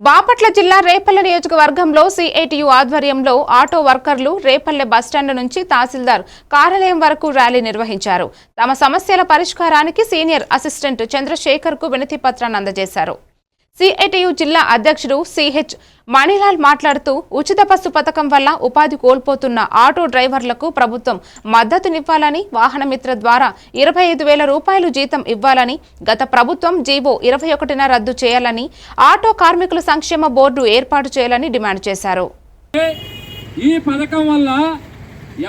బాపట్ల జిల్లా రేపల్లె నియోజకవర్గంలో సిఐటియు ఆధ్వర్యంలో ఆటో వర్కర్లు రేపల్లె బస్టాండ్ నుంచి తహసీల్దార్ కార్యాలయం వరకు ర్యాలీ నిర్వహించారు. తమ సమస్యల పరిష్కారానికి సీనియర్ అసిస్టెంట్ చంద్రశేఖర్ కు వినతి పత్రాన్ని అందజేశారు. సిఐటియు జిల్లా అధ్యక్షుడు సిహెచ్ మణిలాల్ మాట్లాడుతూ ఉచిత బస్సు పథకం వల్ల ఉపాధి కోల్పోతున్న ఆటో డ్రైవర్లకు ప్రభుత్వం మద్దతునివ్వాలని, వాహనమిత్ర ద్వారా 25,000 రూపాయలు జీతం ఇవ్వాలని, గత ప్రభుత్వం జీవో 21న రద్దు చేయాలని, ఆటో కార్మికుల సంక్షేమ బోర్డు ఏర్పాటు చేయాలని డిమాండ్ చేశారు. ఈ పథకం వల్ల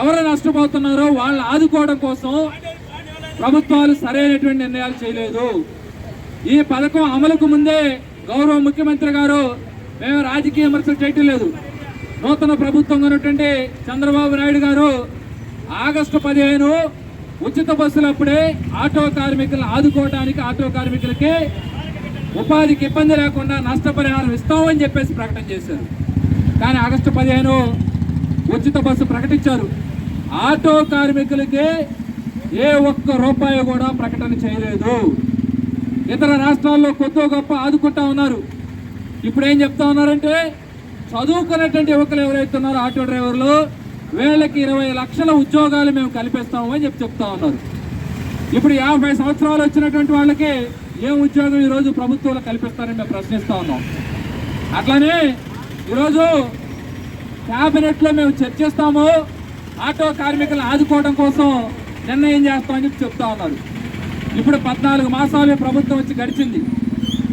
ఎవరు నష్టపోతున్నారో వాళ్ళని ఆదుకోవడం కోసం ప్రభుత్వాలు సరైనటువంటి నిర్ణయాలు చేయలేదు. ఈ పథకం అమలుకు ముందే గౌరవ ముఖ్యమంత్రి గారు మేము రాజకీయ విమర్శలు చేయటం లేదు, నూతన ప్రభుత్వం ఉన్నటువంటి చంద్రబాబు నాయుడు గారు ఆగస్టు 15 ఉచిత బస్సులప్పుడే ఆటో కార్మికులను ఆదుకోవడానికి, ఆటో కార్మికులకి ఉపాధికి ఇబ్బంది లేకుండా నష్టపరిహారం ఇస్తామని చెప్పేసి ప్రకటన చేశారు. కానీ ఆగస్టు 15 ఉచిత బస్సు ప్రకటించారు. ఆటో కార్మికులకి ఏ ఒక్క రూపాయి కూడా ప్రకటన చేయలేదు. ఇతర రాష్ట్రాల్లో కొద్దో గొప్ప ఆదుకుంటా ఉన్నారు. ఇప్పుడు ఏం చెప్తా ఉన్నారంటే చదువుకున్నటువంటి యువకులు ఎవరైతే ఉన్నారో ఆటో డ్రైవర్లు వీళ్ళకి 20 లక్షల ఉద్యోగాలు మేము కల్పిస్తామని చెప్తా ఉన్నారు. ఇప్పుడు 50 సంవత్సరాలు వచ్చినటువంటి వాళ్ళకి ఏం ఉద్యోగం ఈరోజు ప్రభుత్వంలో కల్పిస్తారని మేము ప్రశ్నిస్తూ ఉన్నాం. అట్లానే ఈరోజు క్యాబినెట్లో మేము చర్చిస్తాము, ఆటో కార్మికులను ఆదుకోవడం కోసం నిర్ణయం చేస్తామని చెప్తా ఉన్నారు. ఇప్పుడు 14 మాసాలు ప్రభుత్వం వచ్చి గడిచింది.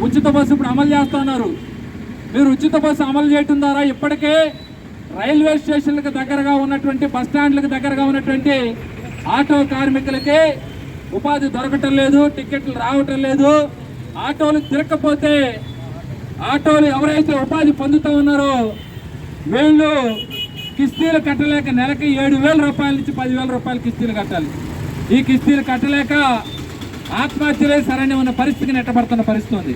ఉచిత బస్సు ఇప్పుడు అమలు చేస్తూ ఉన్నారు. మీరు ఉచిత బస్సు అమలు చేయడం ద్వారా ఇప్పటికే రైల్వే స్టేషన్లకు దగ్గరగా ఉన్నటువంటి బస్ స్టాండ్లకు దగ్గరగా ఉన్నటువంటి ఆటో కార్మికులకి ఉపాధి దొరకటం లేదు, టికెట్లు రావటం లేదు. ఆటోలు తిరగకపోతే ఆటోలు ఎవరైతే ఉపాధి పొందుతూ ఉన్నారో వీళ్ళు కిస్తీలు కట్టలేక నెలకి 7,000 రూపాయల నుంచి 10,000 రూపాయలు కిస్తీలు కట్టాలి. ఈ కిస్తీలు కట్టలేక ఆత్మహత్యలే సరైన ఉన్న పరిస్థితికి నెట్టబడుతున్న పరిస్థితి ఉంది.